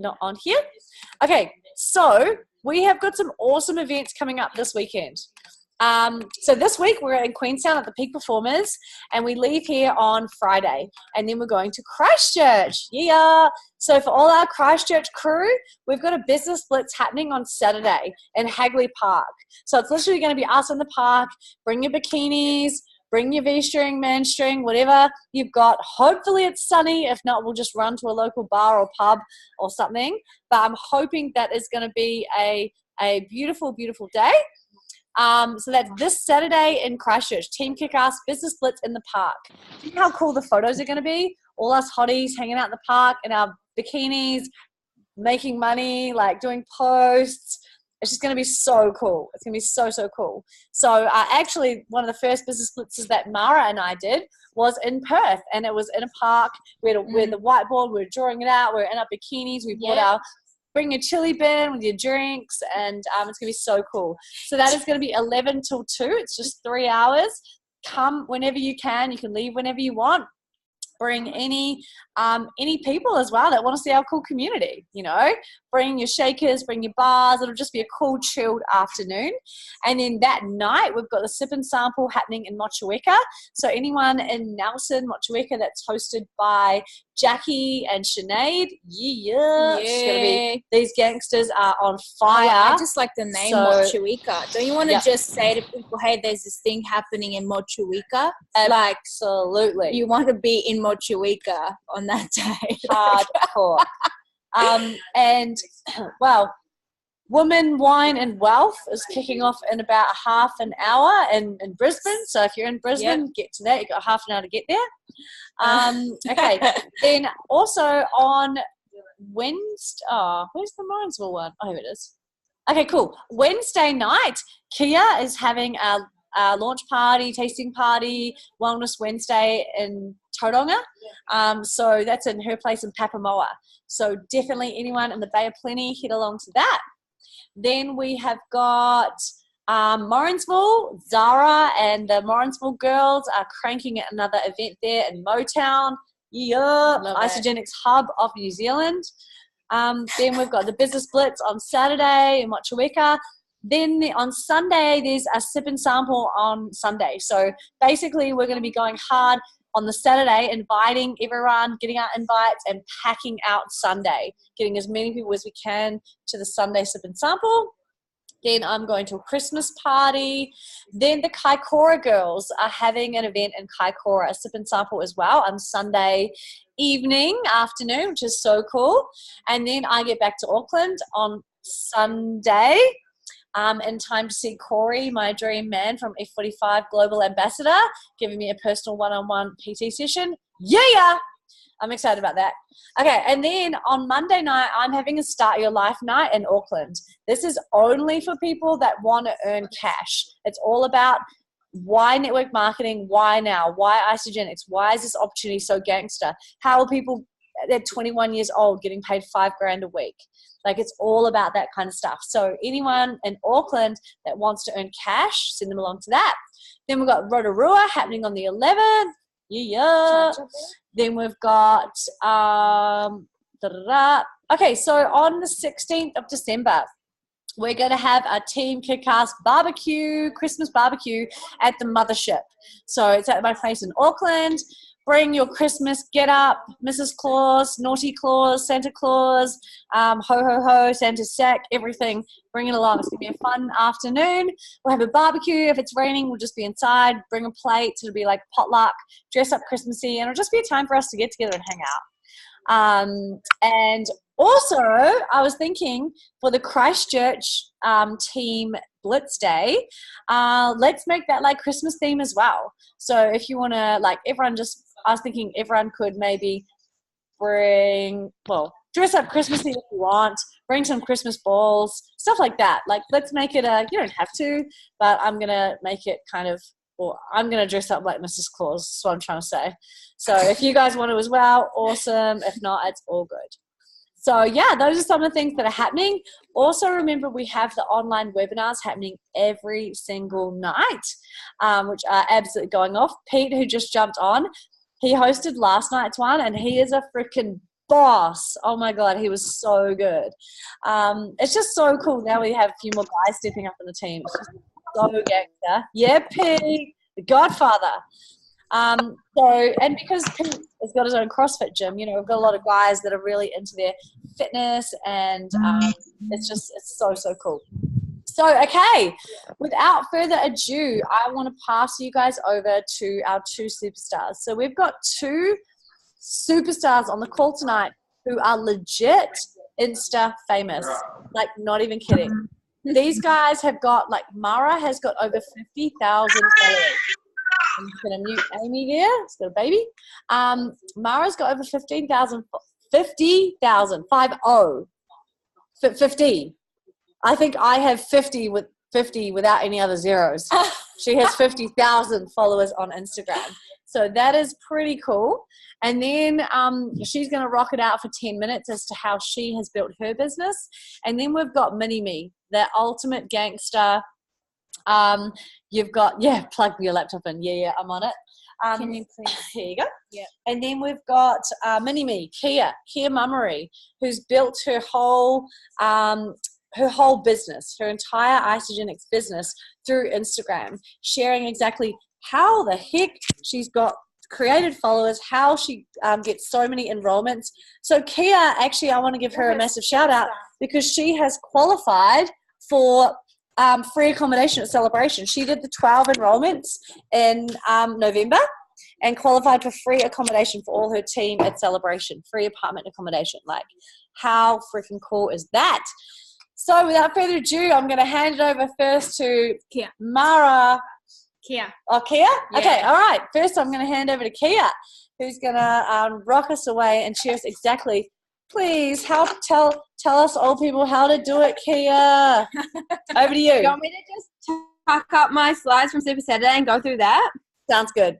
not on here. Okay, so we have got some awesome events coming up this weekend. So this week we're in Queenstown at the Peak Performers, and we leave here on Friday, and then we're going to Christchurch. Yeah. So for all our Christchurch crew, we've got a business blitz happening on Saturday in Hagley Park. So it's literally going to be us in the park. Bring your bikinis, bring your V-string, man-string, whatever you've got. Hopefully it's sunny. If not, we'll just run to a local bar or pub or something. But I'm hoping that is going to be a beautiful, beautiful day. So that's this Saturday in Christchurch. Team Kick-Ass Business Blitz in the park. Do you know how cool the photos are going to be? All us hotties hanging out in the park in our bikinis, making money, like doing posts. It's just going to be so cool. It's going to be so, so cool. So actually, one of the first business blitzes that Mara and I did was in Perth, and it was in a park. We had the whiteboard. We were drawing it out. We were in our bikinis. We brought our bring your chili bin with your drinks, and it's going to be so cool. So that is going to be 11 till 2. It's just 3 hours. Come whenever you can. You can leave whenever you want. Bring any people as well that want to see our cool community, you know. Bring your shakers, bring your bars. It'll just be a cool, chilled afternoon. And then that night, we've got the Sip and Sample happening in Motueka. So anyone in Nelson, Motueka, that's hosted by Jackie and Sinead. Yeah. It's gonna be, these gangsters are on fire. I just like the name Motueka. Don't you want to just say to people, hey, there's this thing happening in Motueka? Like, absolutely. You want to be in Motueka on that day. Hardcore. And, well, Women, Wine and Wealth is kicking off in about half an hour in Brisbane. So if you're in Brisbane, get to that. You've got half an hour to get there. Okay. Then also on Wednesday, where's the Morrinsville one? Oh, here it is. Okay, cool. Wednesday night, Kia is having a launch party, tasting party, Wellness Wednesday in Tauranga. So that's in her place in Papamoa. So definitely anyone in the Bay of Plenty, head along to that. Then we have got Morrinsville. Zara and the Morrinsville girls are cranking at another event there in Motown. Yeah, Isogenics Hub of New Zealand. Then we've got the Business Blitz on Saturday in Motueka. Then on Sunday, there's a Sip and Sample on Sunday. So basically, we're going to be going hard on the Saturday, inviting everyone, getting out invites, and packing out Sunday, getting as many people as we can to the Sunday Sip and Sample. Then I'm going to a Christmas party. Then the Kaikoura girls are having an event in Kaikoura, a Sip and Sample as well, on Sunday afternoon, which is so cool. And then I get back to Auckland on Sunday in time to see Corey, my dream man from F45 Global Ambassador, giving me a personal one-on-one PT session. Yeah! I'm excited about that. Okay, and then on Monday night, I'm having a Start Your Life night in Auckland. This is only for people that want to earn cash. It's all about why network marketing, why now, why Isogenics, why is this opportunity so gangster? How are people at 21 years old getting paid $5,000 a week? Like, it's all about that kind of stuff. So anyone in Auckland that wants to earn cash, send them along to that. Then we've got Rotorua happening on the 11th. Yeah. Then we've got, okay, so on the 16th of December, we're going to have a Team Kick-Ass barbecue, Christmas barbecue at the Mothership. So it's at my place in Auckland. Bring your Christmas get up, Mrs. Claus, Naughty Claus, Santa Claus, ho ho ho, Santa sack, everything. Bring it along. It's going to be a fun afternoon. We'll have a barbecue. If it's raining, we'll just be inside. Bring a plate. It'll be like potluck. Dress up Christmassy, and it'll just be a time for us to get together and hang out. And also, I was thinking for the Christchurch team Blitz Day, let's make that like Christmas theme as well. So if you want to, like, I was thinking everyone could maybe dress up Christmassy if you want, bring some Christmas balls, stuff like that. Like, let's make it you don't have to, but I'm going to make it I'm going to dress up like Mrs. Claus. That's what I'm trying to say. So if you guys want to as well, awesome. If not, it's all good. So yeah, those are some of the things that are happening. Also, remember, we have the online webinars happening every single night, which are absolutely going off. Pete, who just jumped on, he hosted last night's one, and he is a freaking boss. Oh my God, he was so good. It's just so cool. Now we have a few more guys stepping up in the team. It's just so gangster. Yeah, Pete, the Godfather. And because Pete has got his own CrossFit gym, you know, we've got a lot of guys that are really into their fitness, and it's so cool. So, okay, without further ado, I want to pass you guys over to our two superstars. So we've got two superstars on the call tonight who are legit Insta famous, like not even kidding. These guys have got, like, Mara has got over 50,000 followers. I'm just going to mute Amy there. It's got a baby. Mara's got over 50,000, 50 I think I have 50 without any other zeros. She has 50,000 followers on Instagram. So that is pretty cool. And then she's going to rock it out for 10 minutes as to how she has built her business. And then we've got Mini-Me, the ultimate gangster. You've got, plug your laptop in. Yeah, I'm on it. Can you please? Here you go. Yeah. And then we've got Mini-Me, Kia Mummery, who's built her whole business, her entire Isagenix business through Instagram, sharing exactly how the heck she's got created followers, how she gets so many enrollments. So Kia, actually, I want to give her a massive shout out because she has qualified for free accommodation at Celebration. She did the 12 enrollments in November and qualified for free accommodation for all her team at Celebration, free apartment accommodation. Like, how freaking cool is that? So without further ado, I'm going to hand it over first to Kia. Mara. Kia. Oh, Kia? Yeah. Okay, all right. First, I'm going to hand over to Kia, who's going to rock us away and share us exactly. Please help tell us old people how to do it, Kia. Over to you. You want me to just pack up my slides from Super Saturday and go through that? Sounds good.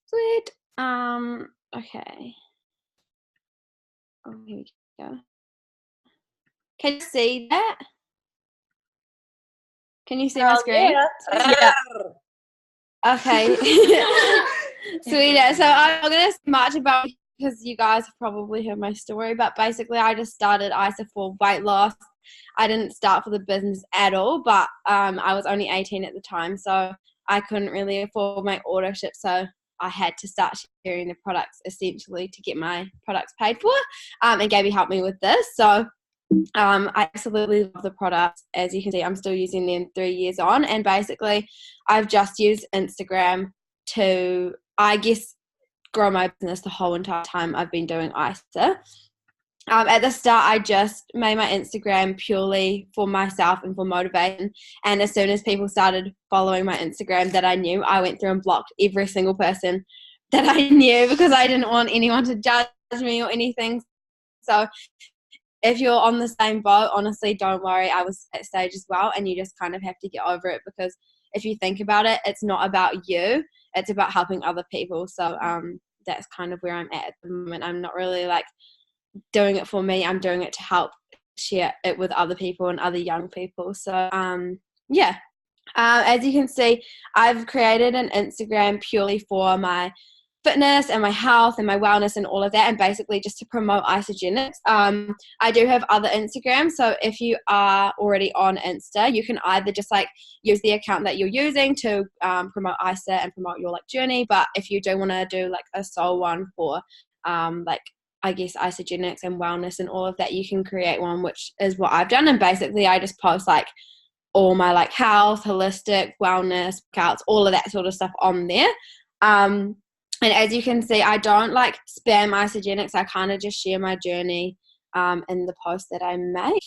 Sweet. Okay. Oh, here we go. Can you see that? Can you see my screen? Yeah. Okay. Sweet. So I'm going to march about because you guys have probably heard my story, but basically I just started ISA for weight loss. I didn't start for the business at all, but I was only 18 at the time, so I couldn't really afford my auto-ship, so I had to start sharing the products essentially to get my products paid for, and Gabby helped me with this. So I absolutely love the products. As you can see, I'm still using them 3 years on, and basically I've just used Instagram to, I guess, grow my business the whole entire time I've been doing ISA. At the start, I just made my Instagram purely for myself and for motivation. And as soon as people started following my Instagram that I knew, I went through and blocked every single person that I knew because I didn't want anyone to judge me or anything. So if you're on the same boat, honestly, don't worry. I was at stage as well, and you just kind of have to get over it because if you think about it, it's not about you. It's about helping other people. So that's kind of where I'm at the moment. I'm not really like doing it for me. I'm doing it to help share it with other people and other young people. So as you can see, I've created an Instagram purely for my fitness and my health and my wellness and all of that, and basically just to promote Isagenix. I do have other Instagrams, so if you are already on Insta, you can either just like use the account that you're using to promote ISA and promote your like journey, but if you do want to do like a sole one for like I guess Isagenix and wellness and all of that, you can create one, which is what I've done, and basically I just post like all my like health, holistic, wellness, workouts, all of that sort of stuff on there. And as you can see, I don't like spam Isagenix. I kind of just share my journey in the post that I make.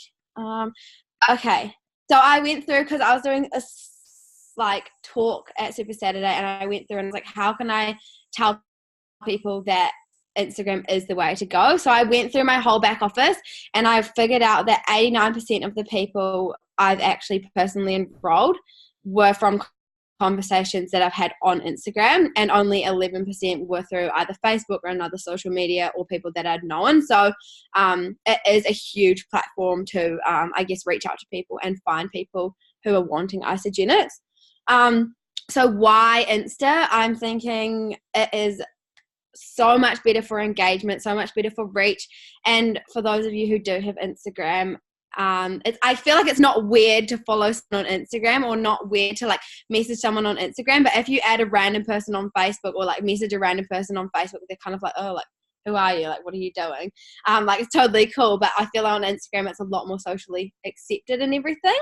Okay, so I went through because I was doing a like talk at Super Saturday, and I went through and was like, how can I tell people that Instagram is the way to go? So I went through my whole back office, and I figured out that 89% of the people I've actually personally enrolled were from conversations that I've had on Instagram, and only 11% were through either Facebook or another social media or people that I'd known. So it is a huge platform to I guess reach out to people and find people who are wanting Isagenix. So why Insta? I'm thinking it is so much better for engagement, so much better for reach. And for those of you who do have Instagram, I feel like it's not weird to follow someone on Instagram, or not weird to like message someone on Instagram, but if you add a random person on Facebook, or like message a random person on Facebook, they're kind of like, oh, like, who are you? Like, what are you doing? Like, it's totally cool, but I feel like on Instagram it's a lot more socially accepted and everything.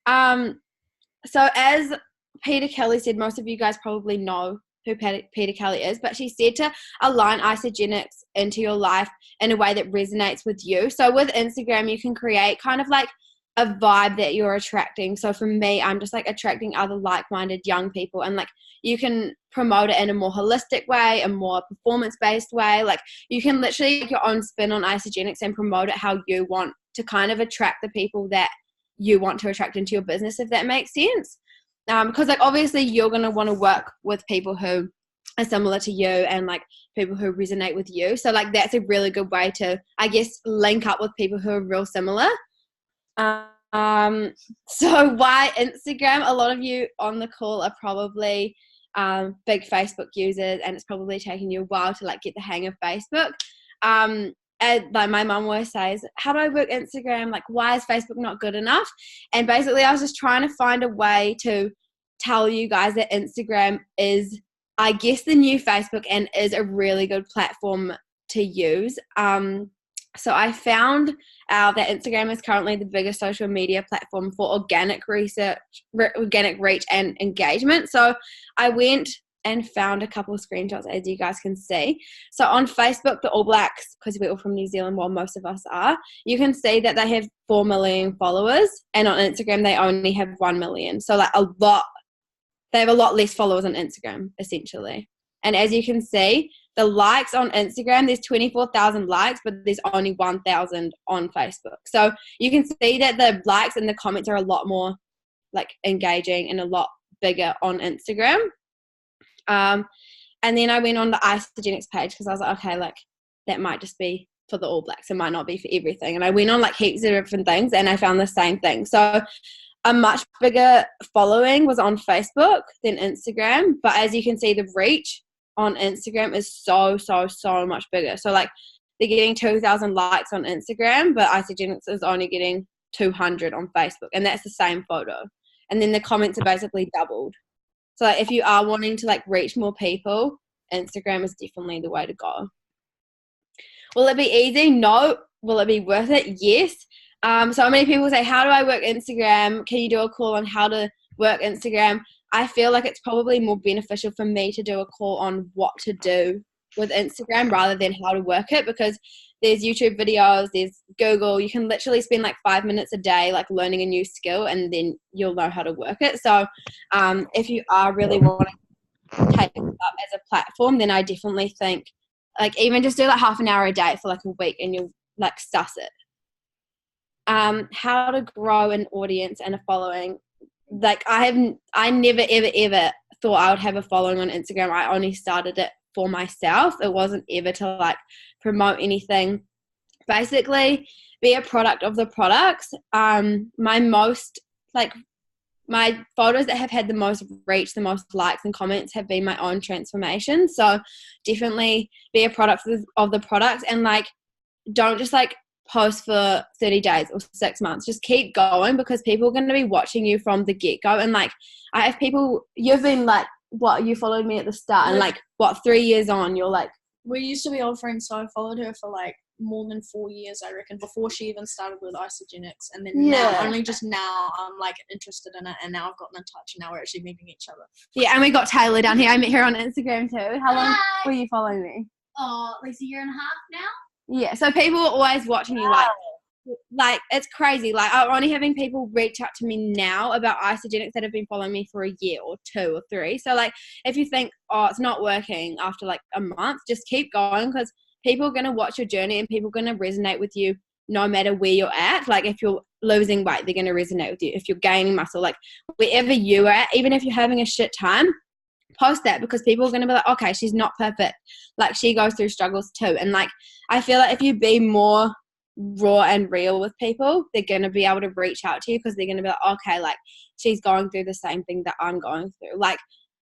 So as Peter Kelly said, most of you guys probably know who Peter Kelly is, but she said to align Isagenix into your life in a way that resonates with you. So with Instagram, you can create kind of like a vibe that you're attracting. So for me, I'm just like attracting other like-minded young people, and like you can promote it in a more holistic way, a more performance-based way. Like you can literally make your own spin on Isagenix and promote it how you want to kind of attract the people that you want to attract into your business, if that makes sense. Because like obviously you're going to want to work with people who are similar to you, and like people who resonate with you. So like that's a really good way to, I guess, link up with people who are real similar. So why Instagram? A lot of you on the call are probably big Facebook users, and it's probably taking you a while to like get the hang of Facebook. And like my mum always says, how do I work Instagram? Like, why is Facebook not good enough? And basically I was just trying to find a way to tell you guys that Instagram is, I guess, the new Facebook, and is a really good platform to use. So I found out that Instagram is currently the biggest social media platform for organic reach and engagement. So I went and found a couple of screenshots, as you guys can see. So on Facebook, the All Blacks, because we're all from New Zealand, well, most of us are, you can see that they have 4 million followers, and on Instagram they only have 1 million. So like they have a lot less followers on Instagram, essentially. And as you can see, the likes on Instagram, there's 24,000 likes, but there's only 1,000 on Facebook. So you can see that the likes and the comments are a lot more like engaging and a lot bigger on Instagram. And then I went on the Isagenix page, because I was like, okay, like that might just be for the All Blacks. It might not be for everything. And I went on like heaps of different things, and I found the same thing. So a much bigger following was on Facebook than Instagram. But as you can see, the reach on Instagram is so much bigger. So like they're getting 2,000 likes on Instagram, but Isagenix is only getting 200 on Facebook, and that's the same photo. And then the comments are basically doubled. So if you are wanting to like reach more people, Instagram is definitely the way to go. Will it be easy? No. Will it be worth it? Yes. So many people say, how do I work Instagram? Can you do a call on how to work Instagram? I feel like it's probably more beneficial for me to do a call on what to do with Instagram rather than how to work it, because there's YouTube videos, there's Google. You can literally spend like 5 minutes a day like learning a new skill, and then you'll know how to work it. So if you are really wanting to take it up as a platform, then I definitely think like even just do like half an hour a day for like a week, and you'll like suss it. How to grow an audience and a following. Like I never ever thought I would have a following on Instagram. I only started it for myself. It wasn't ever to like promote anything. Basically be a product of the products. My photos that have had the most reach, the most likes and comments have been my own transformation. So definitely be a product of the products, and like don't just like post for 30 days or 6 months. Just keep going, because people are going to be watching you from the get-go. And like I have people, you've been like, what, you followed me at the start, and like what, 3 years on you're like, we used to be old friends, so I followed her for like more than 4 years, I reckon, before she even started with Isagenix. And then now, only just now, I'm like interested in it, and now I've gotten in touch, and now we're actually meeting each other. Yeah, and we got Taylor down here. I met her on Instagram too. How long were you following me? Oh, like a year and a half now. Yeah, so people are always watching you, like it's crazy. Like I'm only having people reach out to me now about Isagenix that have been following me for a year or 2 or 3. So like if you think, oh, it's not working after like a month, just keep going, because people are going to watch your journey, and people are going to resonate with you no matter where you're at. Like if you're losing weight, they're going to resonate with you. If you're gaining muscle, like wherever you are at, even if you're having a shit time, post that, because people are going to be like, okay, she's not perfect, like she goes through struggles too. And like I feel like if you be more raw and real with people, they're going to be able to reach out to you, because they're going to be like, okay, like she's going through the same thing that I'm going through. Like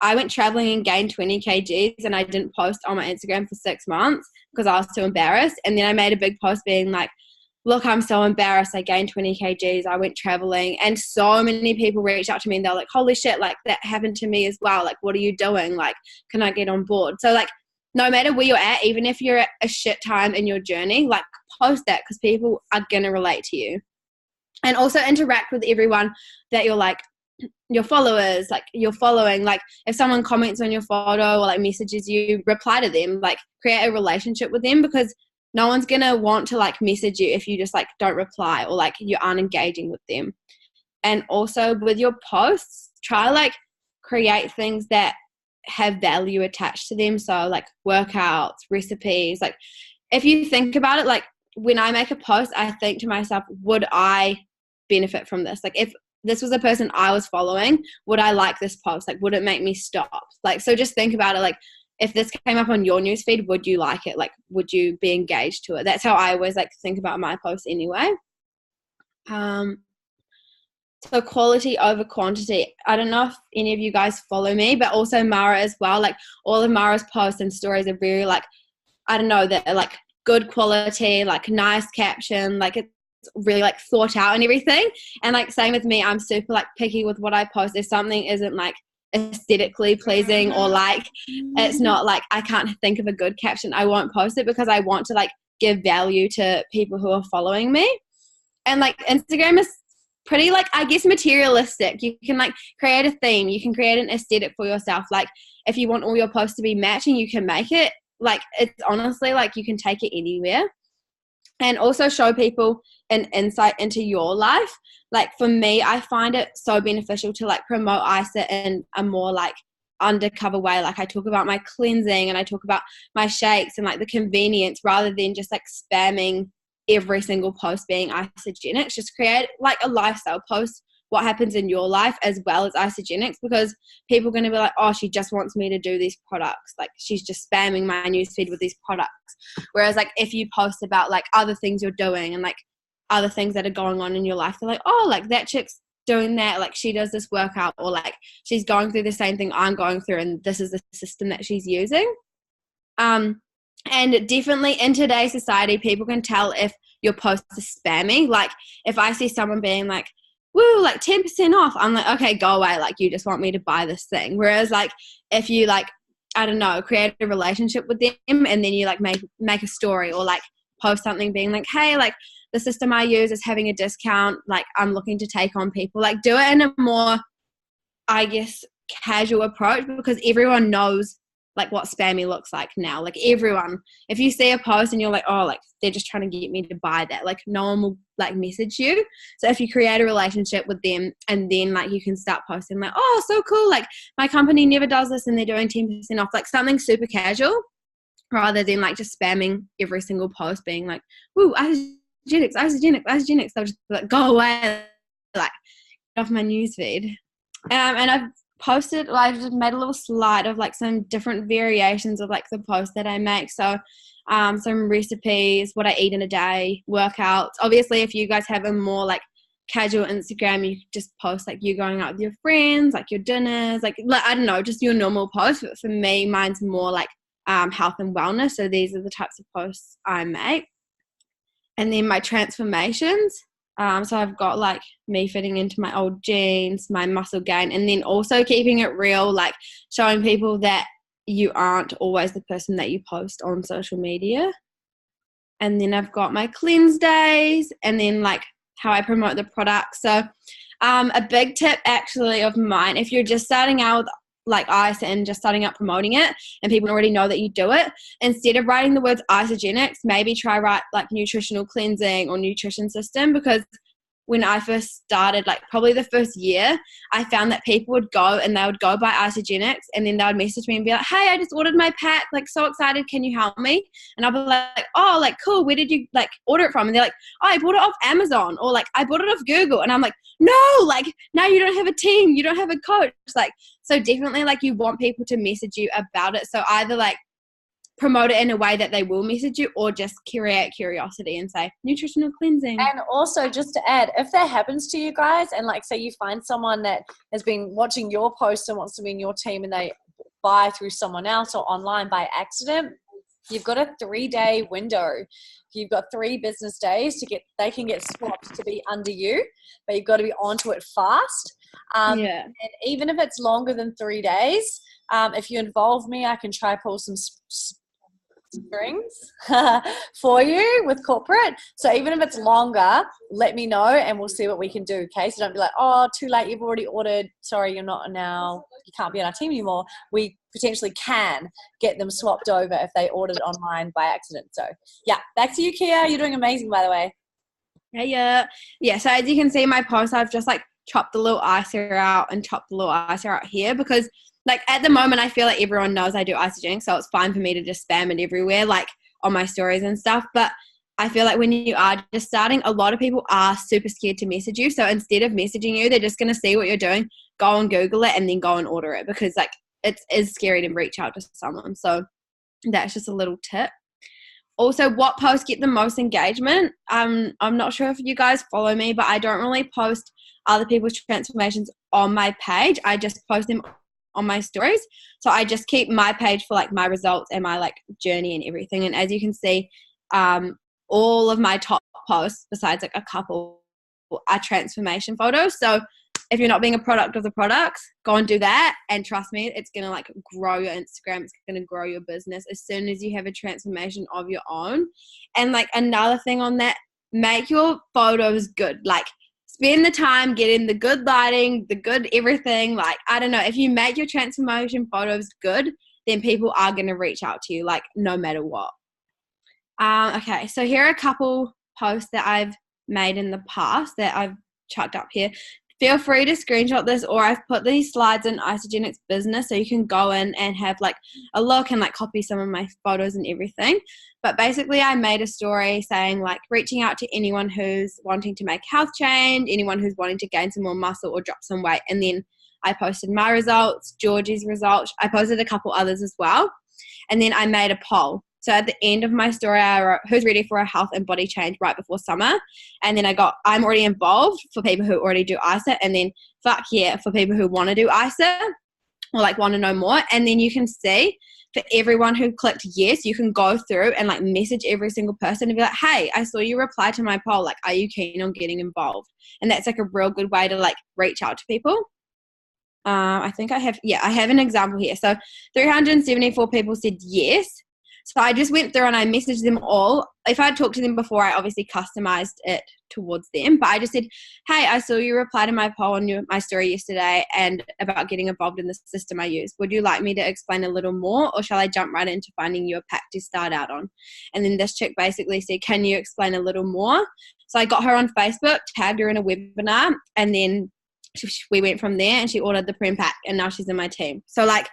I went traveling and gained 20 kgs and I didn't post on my Instagram for 6 months because I was too embarrassed. And then I made a big post being like, look, I'm so embarrassed. I gained 20 kgs. I went traveling. And so many people reached out to me and they're like, holy shit, like that happened to me as well. Like, what are you doing? Like, can I get on board? So like, no matter where you're at, even if you're at a shit time in your journey, like post that because people are going to relate to you. And also interact with everyone that you're like, your followers, like you're following. Like if someone comments on your photo or like messages you, reply to them, like create a relationship with them, because no one's gonna want to like message you if you just like don't reply or like you aren't engaging with them. And also with your posts, try like create things that have value attached to them. So like workouts, recipes. Like if you think about it, like when I make a post, I think to myself, would I benefit from this? Like if this was a person I was following, would I like this post? Like would it make me stop? Like, so just think about it. Like if this came up on your newsfeed, would you like it? Like would you be engaged to it? That's how I always like think about my posts anyway. So quality over quantity. I don't know if any of you guys follow me, but also Mara as well. Like all of Mara's posts and stories are very like, I don't know, they're like good quality, like nice caption, like it's really like thought out and everything. And like same with me, I'm super like picky with what I post. If something isn't like aesthetically pleasing or like it's not like I can't think of a good caption, I won't post it because I want to like give value to people who are following me. And like Instagram is pretty like, I guess, materialistic. You can like create a theme, you can create an aesthetic for yourself. Like if you want all your posts to be matching, you can make it. Like it's honestly like you can take it anywhere. And also show people an insight into your life. Like for me, I find it so beneficial to like promote Isa in a more like undercover way. Like I talk about my cleansing and I talk about my shakes and like the convenience, rather than just like spamming every single post being Isagenix. Just create like a lifestyle post, what happens in your life as well as Isagenix, because people are going to be like, oh, she just wants me to do these products. Like she's just spamming my newsfeed with these products. Whereas like if you post about like other things you're doing and like other things that are going on in your life, they're like, oh, like that chick's doing that. Like she does this workout, or like she's going through the same thing I'm going through and this is the system that she's using. And definitely in today's society, people can tell if your post is spammy. Like if I see someone being like, woo, like 10% off, I'm like, okay, go away. Like you just want me to buy this thing. Whereas like if you like, I don't know, create a relationship with them and then you like make a story or like post something being like, hey, like the system I use is having a discount. Like I'm looking to take on people. Like do it in a more, I guess, casual approach, because everyone knows like what spammy looks like now. Like everyone, if you see a post and you're like, oh, like they're just trying to get me to buy that, like no one will like message you. So if you create a relationship with them and then like you can start posting like, oh, so cool, like my company never does this and they're doing 10% off, like something super casual, rather than like just spamming every single post being like, woo, Isagenix. They'll just like go away, like get off my newsfeed. And I've posted, like just made a little slide of like some different variations of like the posts that I make. So some recipes, what I eat in a day, workouts. Obviously if you guys have a more like casual Instagram, you just post like you going out with your friends, like your dinners, like I don't know, just your normal posts. But for me, mine's more like health and wellness. So these are the types of posts I make. And then my transformations. So I've got like me fitting into my old jeans, my muscle gain, and then also keeping it real, like showing people that you aren't always the person that you post on social media. And then I've got my cleanse days, and then like how I promote the product. So a big tip actually of mine, if you're just starting out with like Isa and just starting out promoting it and people already know that you do it, instead of writing the words Isagenix, maybe try write like nutritional cleansing or nutrition system. Because when I first started, like probably the first year, I found that people would go and they would go buy Isagenix and then they would message me and be like, hey, I just ordered my pack, like so excited, can you help me? And I'll be like, oh, like cool, where did you like order it from? And they're like, oh, I bought it off Amazon, or like I bought it off Google. And I'm like, no, like now you don't have a team, you don't have a coach. Like, so definitely like you want people to message you about it. So either like promote it in a way that they will message you, or just create curiosity and say nutritional cleansing. And also, just to add, if that happens to you guys, and like say you find someone that has been watching your post and wants to be in your team, and they buy through someone else or online by accident, you've got a 3-day window. You've got 3 business days they can get swapped to be under you, but you've got to be onto it fast. And even if it's longer than 3 days, if you involve me, I can try pull some strings for you with corporate. So even if it's longer, let me know and we'll see what we can do. Okay, so don't be like, oh, too late, you've already ordered, sorry, you're not now, you can't be on our team anymore. We potentially can get them swapped over if they ordered online by accident. So yeah, back to you, Kia. You're doing amazing, by the way. Yeah, so as you can see in my post, I've just like chopped the little icer out and chopped the little icer out here, because like at the moment I feel like everyone knows I do Isagenix, so it's fine for me to just spam it everywhere, like on my stories and stuff. But I feel like when you are just starting, a lot of people are super scared to message you. So instead of messaging you, they're just going to see what you're doing, go and Google it, and then go and order it, because like it is scary to reach out to someone. So that's just a little tip. Also, what posts get the most engagement? I'm not sure if you guys follow me, but I don't really post other people's transformations on my page. I just post them on my stories. So I just keep my page for like my results and my like journey and everything. And as you can see, all of my top posts, besides like a couple, are transformation photos. So if you're not being a product of the products, go and do that. And trust me, it's going to like grow your Instagram. It's going to grow your business as soon as you have a transformation of your own. And like another thing on that, make your photos good. Like spend the time getting the good lighting, the good everything. Like, I don't know, if you make your transformation photos good, then people are going to reach out to you, like no matter what. Okay, so here are a couple posts that I've made in the past that I've chucked up here. Feel free to screenshot this, or I've put these slides in Isagenix Business so you can go in and have like a look and like copy some of my photos and everything. But basically I made a story saying like reaching out to anyone who's wanting to make health change, anyone who's wanting to gain some more muscle or drop some weight. And then I posted my results, Georgie's results. I posted a couple others as well. And then I made a poll. So at the end of my story, I wrote, who's ready for a health and body change right before summer? And then I got, I'm already involved, for people who already do ISA. And then fuck yeah, for people who want to do ISA or like want to know more. And then you can see for everyone who clicked yes, you can go through and like message every single person and be like, hey, I saw you reply to my poll. Like, are you keen on getting involved? And that's like a real good way to like reach out to people. I think I have an example here. So 374 people said yes. So I just went through and I messaged them all. If I had talked to them before, I obviously customized it towards them. But I just said, hey, I saw you reply to my poll on my story yesterday and about getting involved in the system I use. Would you like me to explain a little more, or shall I jump right into finding you a pack to start out on? And then this chick basically said, can you explain a little more? So I got her on Facebook, tagged her in a webinar, and then we went from there and she ordered the Prem pack and now she's in my team. So like,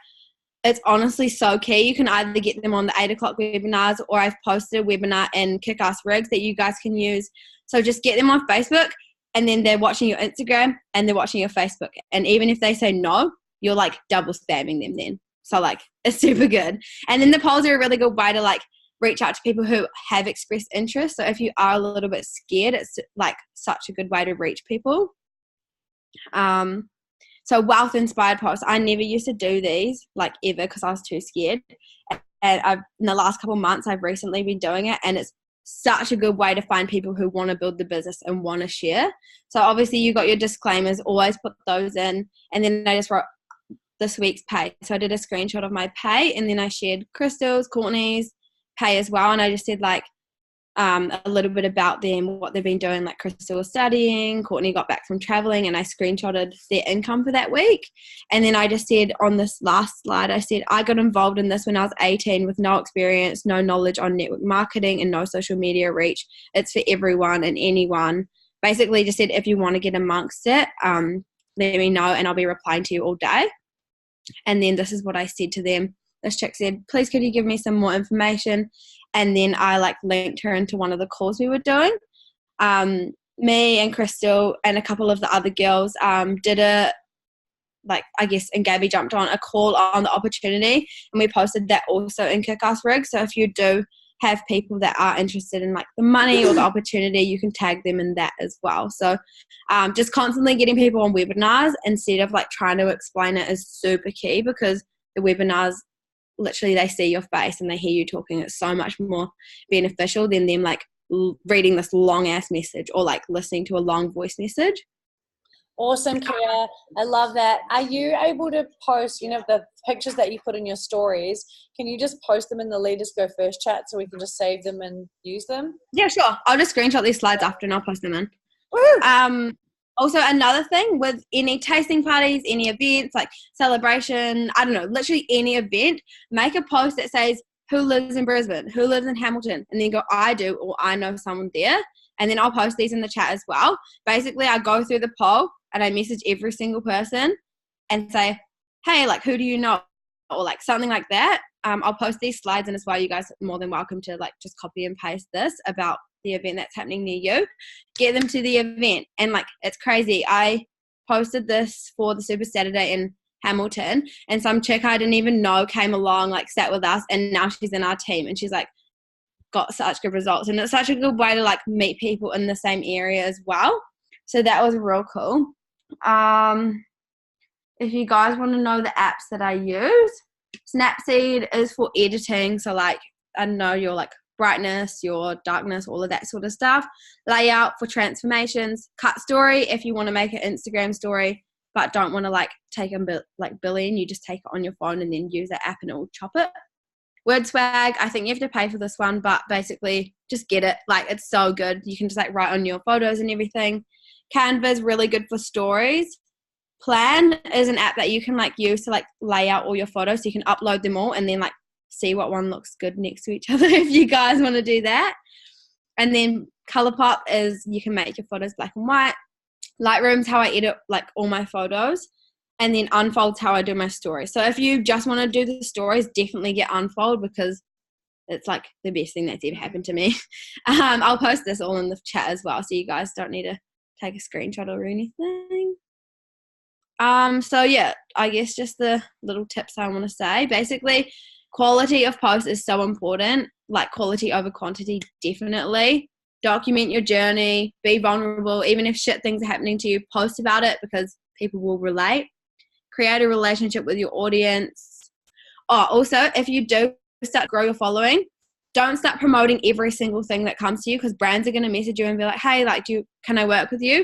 it's honestly so key. You can either get them on the 8 o'clock webinars, or I've posted a webinar in Kick-Ass Rigs that you guys can use. So just get them on Facebook, and then they're watching your Instagram and they're watching your Facebook. And even if they say no, you're like double spamming them then. So like, it's super good. And then the polls are a really good way to like reach out to people who have expressed interest. So if you are a little bit scared, it's like such a good way to reach people. So wealth inspired posts, I never used to do these like ever because I was too scared. And in the last couple of months, I've recently been doing it, and it's such a good way to find people who want to build the business and want to share. So obviously you got your disclaimers, always put those in. And then I just wrote this week's pay. So I did a screenshot of my pay, and then I shared Crystal's, Courtney's pay as well. And I just said like, a little bit about them, what they've been doing. Like Crystal was studying, Courtney got back from traveling, and I screenshotted their income for that week. And then I just said on this last slide, I said I got involved in this when I was 18 with no experience, no knowledge on network marketing, and no social media reach. It's for everyone and anyone. Basically just said, if you want to get amongst it, let me know and I'll be replying to you all day. And then this is what I said to them. This chick said, please could you give me some more information? And then I like linked her into one of the calls we were doing. Me and Crystal and a couple of the other girls did a like, I guess, and Gabby jumped on a call on the opportunity, and we posted that also in Kick-Ass Rig. So if you do have people that are interested in like the money or the opportunity, you can tag them in that as well. So just constantly getting people on webinars instead of like trying to explain it is super key, because the webinars, literally they see your face and they hear you talking. It's so much more beneficial than them like reading this long ass message or like listening to a long voice message. Awesome, Kia. I love that. Are you able to post, the pictures that you put in your stories? Can you just post them in the Leaders Go First chat so we can just save them and use them? Yeah, sure. I'll just screenshot these slides after and I'll post them in. Woo! Also, another thing with any tasting parties, any events, like celebration, I don't know, literally any event, make a post that says, who lives in Brisbane, who lives in Hamilton, and then go, I do, or I know someone there. And then I'll post these in the chat as well. Basically, I go through the poll and I message every single person and say, hey, like, who do you know? Or like something like that. I'll post these slides, and as well, you guys are more than welcome to like just copy and paste this about the event that's happening near you. Get them to the event. And like, it's crazy. I posted this for the Super Saturday in Hamilton, and some chick I didn't even know came along, like sat with us, and now she's in our team, and she's like got such good results. And it's such a good way to like meet people in the same area as well. So that was real cool. If you guys want to know the apps that I use, Snapseed is for editing. So like, I don't know, your like brightness, your darkness, all of that sort of stuff. Layout for transformations. Cut Story if you want to make an Instagram story but don't want to like take a billion, you just take it on your phone and then use that app and it will chop it. WordSwag, I think you have to pay for this one, but basically just get it. Like, it's so good. You can just like write on your photos and everything. Canva is really good for stories. Plan is an app that you can like use to like lay out all your photos, so you can upload them all and then like see what one looks good next to each other if you guys want to do that. And then Colourpop is you can make your photos black and white. Lightroom's how I edit like all my photos. And then Unfold's how I do my stories. So if you just want to do the stories, definitely get Unfold, because it's like the best thing that's ever happened to me. I'll post this all in the chat as well, so you guys don't need to take a screenshot or anything. So yeah, I guess just the little tips I want to say. Basically, quality of post is so important, like quality over quantity, definitely. Document your journey, be vulnerable, even if shit things are happening to you, post about it because people will relate. Create a relationship with your audience. Also, if you do start to grow your following, don't start promoting every single thing that comes to you, because brands are going to message you and be like, hey, like, can I work with you?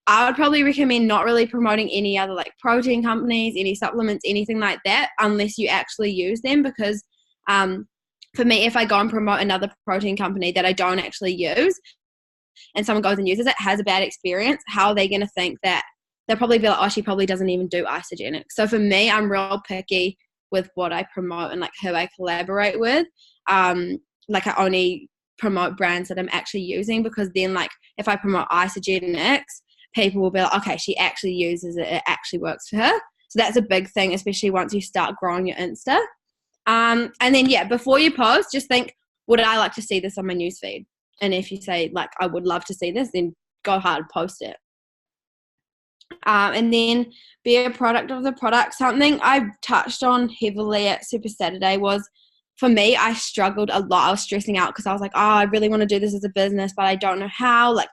I would probably recommend not really promoting any other like protein companies, any supplements, anything like that, unless you actually use them. Because for me, if I go and promote another protein company that I don't actually use and someone goes and uses it, has a bad experience, how are they going to think that? They'll probably be like, oh, she probably doesn't even do Isagenix. So for me, I'm real picky with what I promote and like who I collaborate with. Like, I only promote brands that I'm actually using, because then like if I promote Isagenix, people will be like, okay, she actually uses it, it actually works for her. So that's a big thing, especially once you start growing your Insta. And then yeah, before you post, just think, would I like to see this on my newsfeed? And if you say like, I would love to see this, then go hard, post it. And then be a product of the product. Something I touched on heavily at Super Saturday was, for me, I struggled a lot. I was stressing out because I was like, oh, I really want to do this as a business, but I don't know how. Like,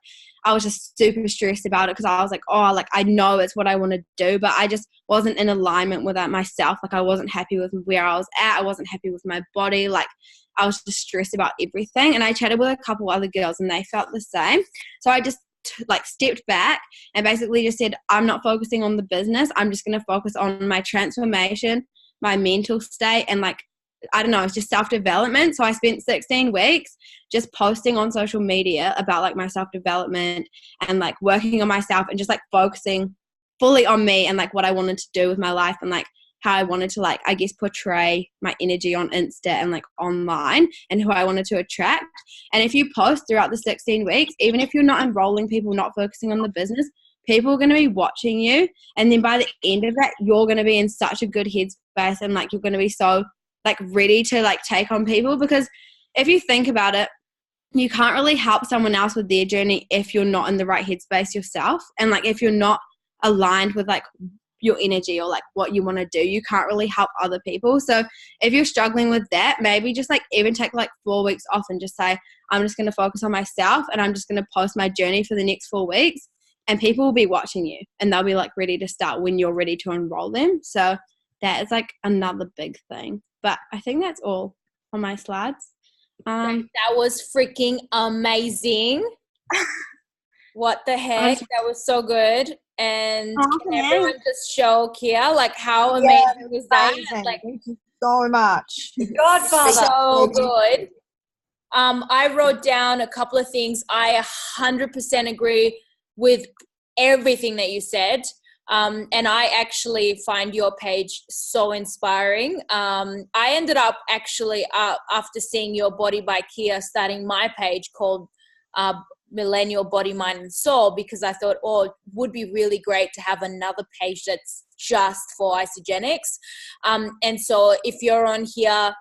I was just super stressed about it, because I was like, oh, like, I know it's what I want to do, but I just wasn't in alignment with that myself. Like, I wasn't happy with where I was at. I wasn't happy with my body. Like, I was just stressed about everything. And I chatted with a couple other girls and they felt the same. So I just like stepped back and basically just said, I'm not focusing on the business. I'm just going to focus on my transformation, my mental state, and like, I don't know, it's just self-development. So I spent 16 weeks just posting on social media about like my self-development and like working on myself and just like focusing fully on me and like what I wanted to do with my life and like how I wanted to like, I guess, portray my energy on Insta and like online and who I wanted to attract. And if you post throughout the 16 weeks, even if you're not enrolling people, not focusing on the business, people are going to be watching you. And then by the end of that, you're going to be in such a good headspace and like you're going to be so like ready to like take on people. Because if you think about it, you can't really help someone else with their journey if you're not in the right headspace yourself. And like if you're not aligned with like your energy or like what you want to do. You can't really help other people. So if you're struggling with that, maybe just like even take like 4 weeks off and just say, I'm just going to focus on myself and I'm just going to post my journey for the next 4 weeks, and people will be watching you and they'll be like ready to start when you're ready to enroll them. So that is like another big thing. But I think that's all on my slides. That was freaking amazing. What the heck? That was so good. And can everyone just show Kia like how amazing was that? Like, thank you so much. Godfather. so good. I wrote down a couple of things. I 100% agree with everything that you said. And I actually find your page so inspiring. I ended up actually, after seeing your Body by Kia, starting my page called Millennial Body, Mind and Soul, because I thought, it would be really great to have another page that's just for Isagenix. And so if you're on here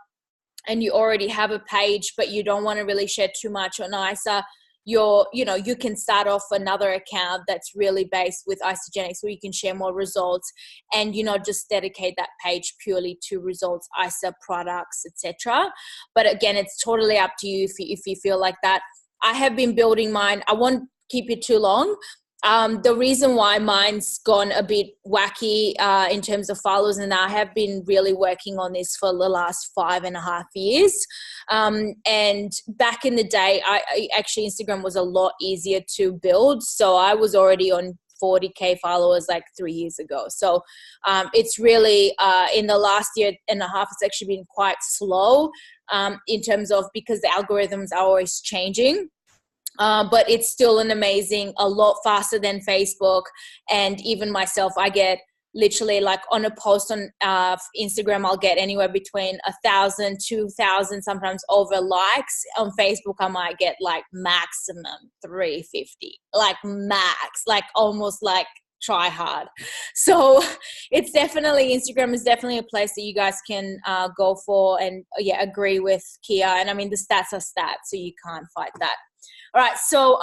and you already have a page, but you don't want to really share too much on ISA, you can start off another account that's really based with Isagenix where you can share more results and, just dedicate that page purely to results, ISA products, etc. But again, it's totally up to you if you feel like that. I have been building mine. I won't keep it too long. The reason why mine's gone a bit wacky in terms of followers, and I have been really working on this for the last 5.5 years. And back in the day, I actually Instagram was a lot easier to build. So I was already on 40K followers like 3 years ago. So it's really in the last year and a half, it's actually been quite slow in terms of, because the algorithms are always changing. But it's still a lot faster than Facebook. And even myself, I get literally like on a post on Instagram, I'll get anywhere between 1,000, 2,000, sometimes over likes. On Facebook, I might get like maximum 350, like max, like almost like try hard. So it's definitely, Instagram is definitely a place that you guys can go for. And agree with Kia. And I mean, the stats are stats, so you can't fight that. All right. So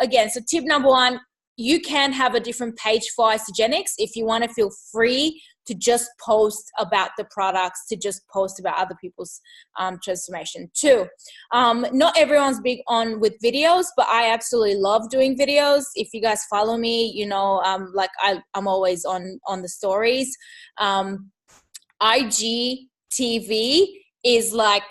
again, so tip number 1, you can have a different page for Isagenix if you want to feel free to just post about the products, to just post about other people's transformation. 2, not everyone's big on with videos, but I absolutely love doing videos. If you guys follow me, like I'm always on the stories. IGTV is like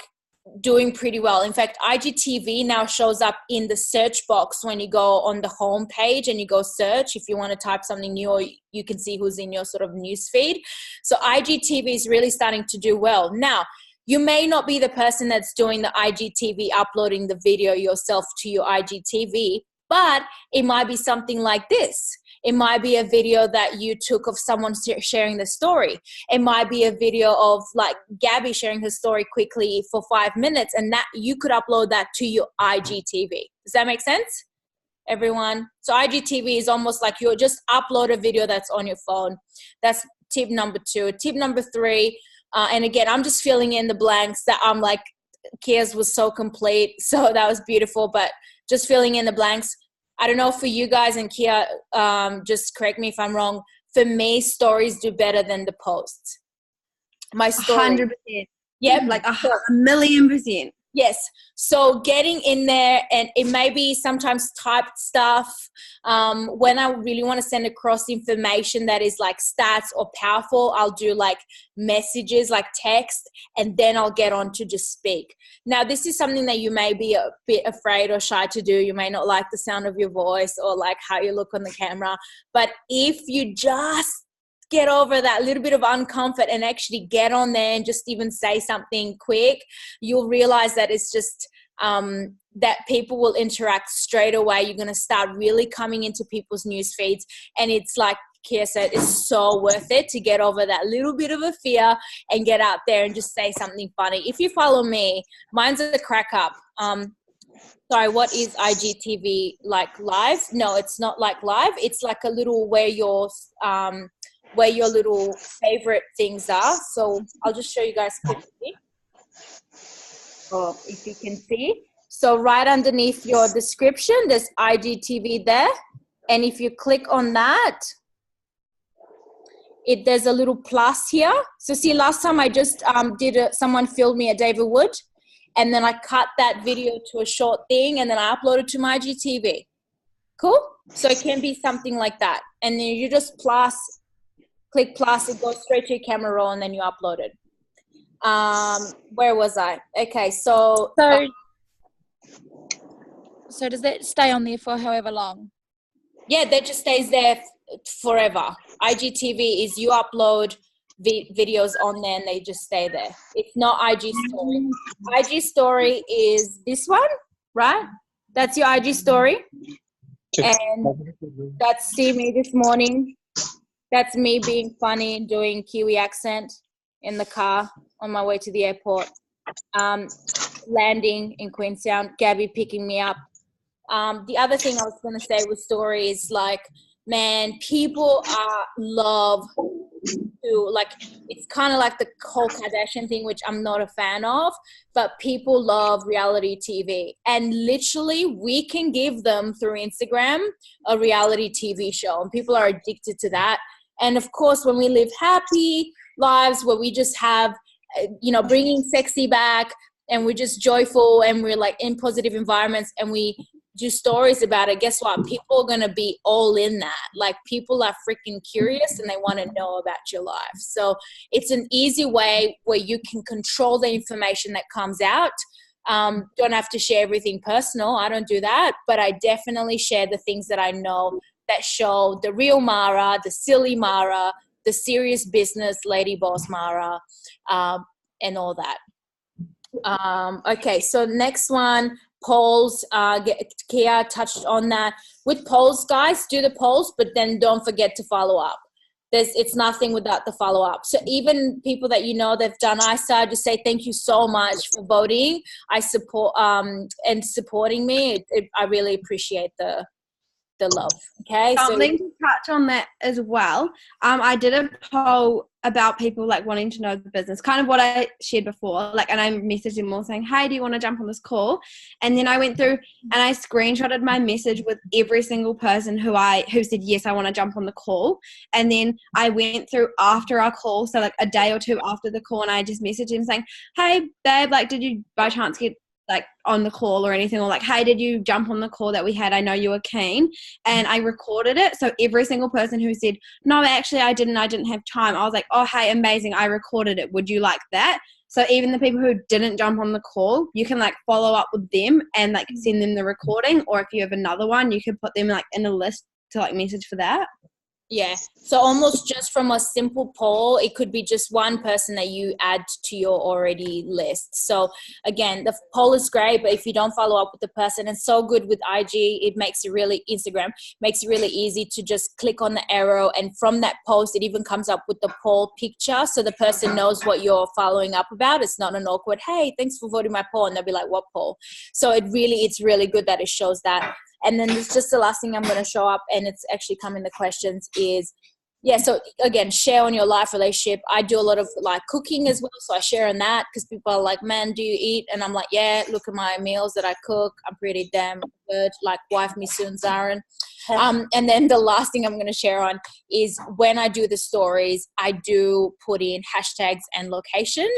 doing pretty well. In fact, IGTV now shows up in the search box when you go on the home page and you go search. If you want to type something new, or you can see who's in your sort of news feed. So IGTV is really starting to do well. Now, you may not be the person that's doing the IGTV, uploading the video yourself to your IGTV, but it might be something like this. It might be a video that you took of someone sharing the story. It might be a video of like Gabby sharing her story quickly for 5 minutes, and that you could upload that to your IGTV. Does that make sense, everyone? So IGTV is almost like you just upload a video that's on your phone. That's tip number 2. Tip number 3, and again, I'm just filling in the blanks that I'm like, Kia's was so complete. So that was beautiful, but just filling in the blanks. I don't know for you guys, and Kia, just correct me if I'm wrong. For me, stories do better than the posts. My story. 100%. Yep. Like 1,000,000%. Yes. So getting in there, and it may be sometimes typed stuff. When I really want to send across information that is like stats or powerful, I'll do like messages, like text, and then I'll get on to just speak. Now, this is something that you may be a bit afraid or shy to do. You may not like the sound of your voice or like how you look on the camera. But if you just get over that little bit of uncomfort and actually get on there and just even say something quick, you'll realize that it's just that people will interact straight away. You're going to start really coming into people's news feeds, and it's like Kia said, it's so worth it to get over that little bit of a fear and get out there and just say something funny. If you follow me, mine's a crack up. Sorry, what is IGTV, like live? No, it's not like live. It's like a little where your little favorite things are. So I'll just show you guys quickly. Oh, if you can see. So right underneath your description, there's IGTV there. And if you click on that, there's a little plus here. So see, last time I just someone filmed me at David Wood, and then I cut that video to a short thing, and then I uploaded to my IGTV. Cool? So it can be something like that. And then you just click plus, it goes straight to your camera roll, and then you upload it. Where was I? Okay, so does that stay on there for however long? Yeah, that just stays there forever. IGTV is you upload videos on there and they just stay there. It's not IG story. IG story is this one, right? That's your IG story. And that's see me this morning. That's me being funny and doing Kiwi accent in the car on my way to the airport. Landing in Queenstown, Gabby picking me up. The other thing I was going to say with stories, like, man, people love to, like, it's kind of like the whole Kardashian thing, which I'm not a fan of, but people love reality TV. And literally we can give them through Instagram a reality TV show, and people are addicted to that. And of course, when we live happy lives where we just have, bringing sexy back, and we're just joyful, and we're like in positive environments, and we do stories about it, guess what? People are going to be all in that. Like, people are freaking curious and they want to know about your life. So it's an easy way where you can control the information that comes out. Don't have to share everything personal. I don't do that, but I definitely share the things that I know that show the real Mara, the silly Mara, the serious business lady boss Mara, and all that. Okay, so next one, polls. Kia touched on that. With polls, guys, do the polls, but then don't forget to follow up. It's nothing without the follow up. So even people that they've done ISA, just say thank you so much for voting. I support and supporting me. I really appreciate the love. Okay, something to touch on that as well. I did a poll about people like wanting to know the business, kind of what I shared before, like, and I messaged them all saying, hey, do you want to jump on this call? And then I went through and I screenshotted my message with every single person who said yes, I want to jump on the call. And then I went through after our call, so like a day or two after the call, and I just messaged them saying, hey babe, like, did you by chance get like on the call or anything, or like, hey, did you jump on the call that we had? I know you were keen. And I recorded it. So every single person who said, no, actually I didn't have time, I was like, oh, hey, amazing, I recorded it, would you like that? So even the people who didn't jump on the call, you can like follow up with them and like send them the recording, or if you have another one, you can put them like in a list to like message for that. Yeah, so almost just from a simple poll, it could be just one person that you add to your already list. So again, the poll is great, but if you don't follow up with the person, it's so good with IG, it makes it really, Instagram makes it really easy to just click on the arrow, and from that post, it even comes up with the poll picture, so the person knows what you're following up about. It's not an awkward, hey, thanks for voting my poll, and they'll be like, what poll? So it's really good that it shows that. And then there's just the last thing I'm going to show up, and it's actually come in the questions, is, yeah, so again, share on your life relationship. I do a lot of like cooking as well, so I share on that because people are like, man, do you eat? And I'm like, yeah, look at my meals that I cook. I'm pretty damn good. Like, wife me soon, Zarin. And then the last thing I'm going to share on is when I do the stories, I do put in hashtags and location.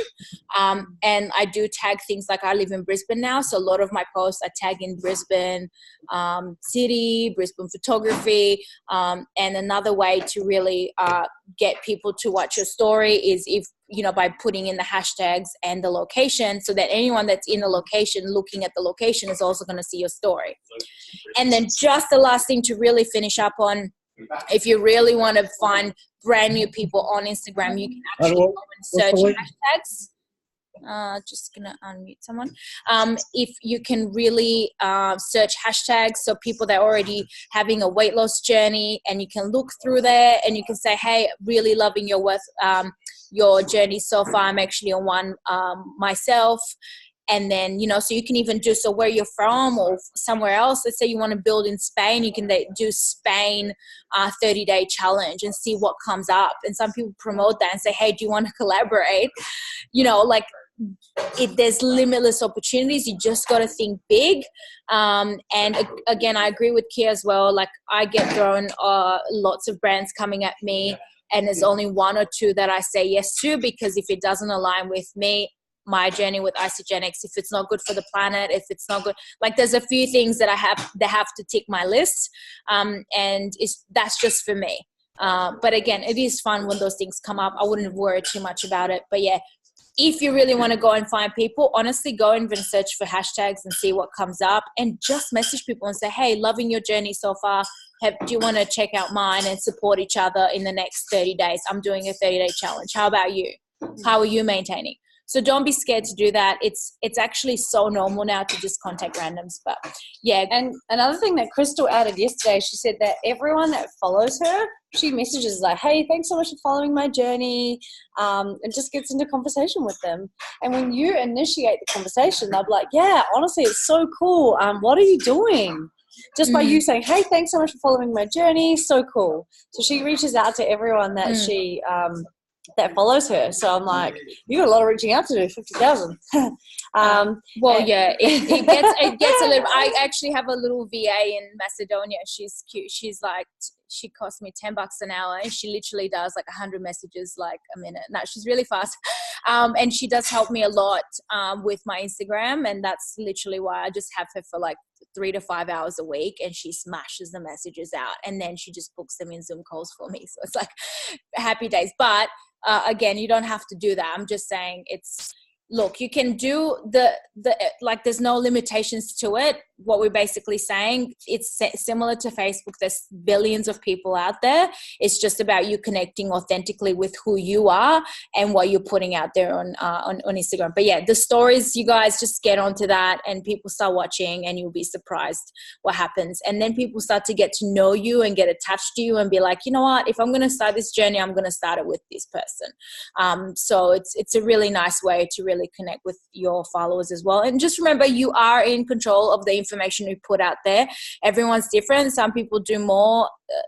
And I do tag things like I live in Brisbane now. So a lot of my posts I tag in Brisbane city, Brisbane photography. And another way to really get people to watch your story is by putting in the hashtags and the location, so that anyone that's in the location looking at the location is also going to see your story. And then just the last thing to really finish up on, if you really want to find brand new people on Instagram, you can actually go and search hashtags. Just gonna unmute someone. If you can really search hashtags, so people that are already having a weight loss journey, and you can look through there and you can say, hey, really loving your journey so far. I'm actually on one myself. And then, so you can even do, so where you're from or somewhere else. Let's say you want to build in Spain, you can do Spain 30-day challenge and see what comes up. And some people promote that and say, hey, do you want to collaborate? There's limitless opportunities. You just got to think big. And again, I agree with Kia as well. Like, I get thrown lots of brands coming at me and there's only one or two that I say yes to, because if it doesn't align with me, my journey with Isagenix, if it's not good for the planet, if it's not good, like there's a few things that have to tick my list, and that's just for me. But again, it is fun when those things come up. I wouldn't worry too much about it. But yeah, if you really want to go and find people, honestly, go and even search for hashtags and see what comes up, and just message people and say, hey, loving your journey so far. Do you want to check out mine and support each other in the next 30 days? I'm doing a 30-day challenge. How about you? How are you maintaining? So don't be scared to do that. It's actually so normal now to just contact randoms. But yeah. And another thing that Crystal added yesterday, she said that everyone that follows her, she messages like, hey, thanks so much for following my journey, and just gets into conversation with them. And when you initiate the conversation, they'll be like, yeah, honestly, it's so cool. What are you doing? Just by you saying, hey, thanks so much for following my journey. So cool. So she reaches out to everyone that she that follows her. So I'm like, you got a lot of reaching out to do, 50,000. Well, yeah, it gets a little. I actually have a little VA in Macedonia. She's cute. She's like, she cost me $10 an hour, and she literally does like 100 messages like a minute. No, she's really fast, and she does help me a lot with my Instagram, and that's literally why I just have her for like 3 to 5 hours a week, and she smashes the messages out, and then she just books them in Zoom calls for me. So it's like happy days. But again, you don't have to do that. I'm just saying look, you can do the like, there's no limitations to it. What we're basically saying, it's similar to Facebook. There's billions of people out there. It's just about you connecting authentically with who you are and what you're putting out there on Instagram. But yeah, the stories, you guys just get onto that, and people start watching, and you'll be surprised what happens. And then people start to get to know you and get attached to you and be like, you know what, if I'm going to start this journey, I'm going to start it with this person. So it's a really nice way to really connect with your followers as well. And just remember, you are in control of the information you put out there. Everyone's different. Some people do more.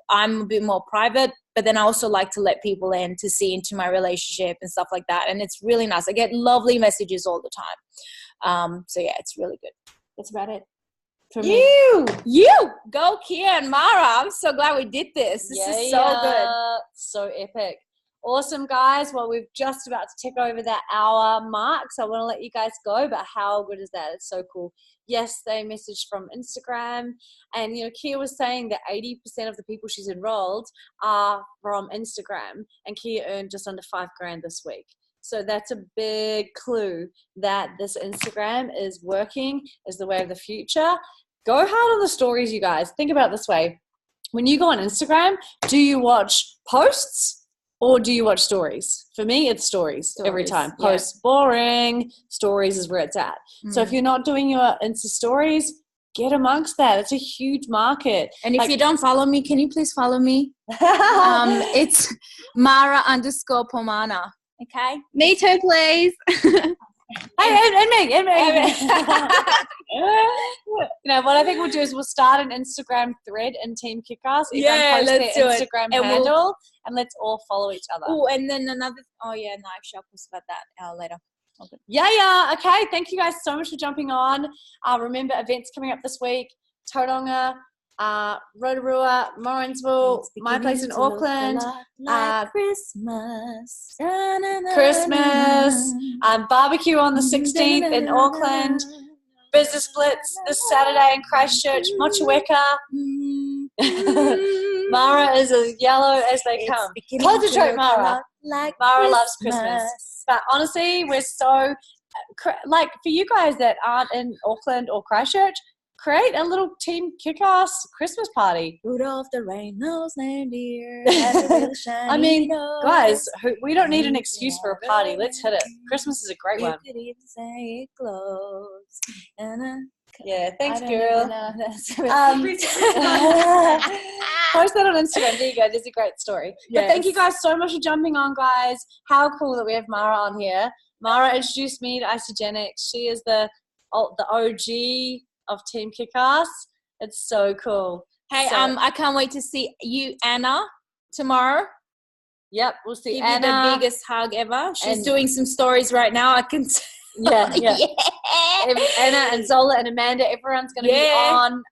I'm a bit more private, but then I also like to let people in to see into my relationship and stuff like that. And it's really nice. I get lovely messages all the time. So yeah, it's really good. That's about it. You go, Kia and Mara. I'm so glad we did this. This is so good. So epic. Awesome, guys. Well, we've just about to tick over that hour mark, so I want to let you guys go, but how good is that? It's so cool. Yes, they messaged from Instagram, and Kia was saying that 80% of the people she's enrolled are from Instagram, and Kia earned just under $5,000 this week. So that's a big clue that this Instagram is working, is the way of the future. Go hard on the stories, you guys. Think about it this way. When you go on Instagram, do you watch posts or do you watch stories? For me, it's stories every time. Posts, boring. Stories is where it's at. So if you're not doing your Insta stories, get amongst that. It's a huge market. And if you don't follow me, can you please follow me? It's Mara_Pomana. Okay? Me too, please. Hey, and me. What I think we'll do is we'll start an Instagram thread in Team Kickass. Yeah, let's do it. Instagram handle, and let's all follow each other. Oh, and then another. Oh yeah, no, I'll post about that later. Okay. Yeah. Okay. Thank you guys so much for jumping on. Remember, events coming up this week: Tauranga, Rotorua, Morrinsville, my place in Auckland, Christmas, barbecue on the 16th in Auckland, business splits this Saturday in Christchurch, Motueka. Mara is as yellow as they come. Concentrate, Mara. Mara loves Christmas. But honestly, we're so, for you guys that aren't in Auckland or Christchurch, create a little Team Kickass Christmas party. Rudolph the Red-Nosed Reindeer. I mean, guys, we don't need an excuse for a party. Let's hit it. Christmas is a great one. You could even say it glows. Yeah, thanks, girl. Post that on Instagram. There you go. There's a great story. Yes. But thank you guys so much for jumping on, guys. How cool that we have Mara on here. Mara introduced me to Isagenix. She is the OG of Team Kickass. It's so cool. Hey, I can't wait to see you, Anna, tomorrow. Yep, we'll see Give Anna. You the biggest hug ever. She's doing some stories right now. I can Yeah, yeah. Yeah. Anna and Zola and Amanda, everyone's going to be Yeah. on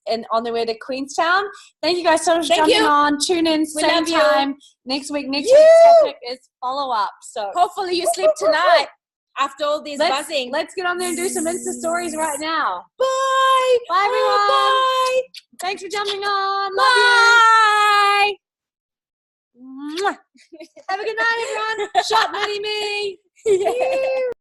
and on their way to Queenstown. Thank you guys so much for Thank jumping you. on. Tune in We same love you. time next week. Next You. week's topic is follow up. So Hopefully you sleep tonight after all these let's buzzing. let's get on there and do some Insta stories right now. Bye. Bye, everyone. Bye. Thanks for jumping on. Love Bye. you. Mwah. Have a good night, everyone. Shot Mini Me. Yeah.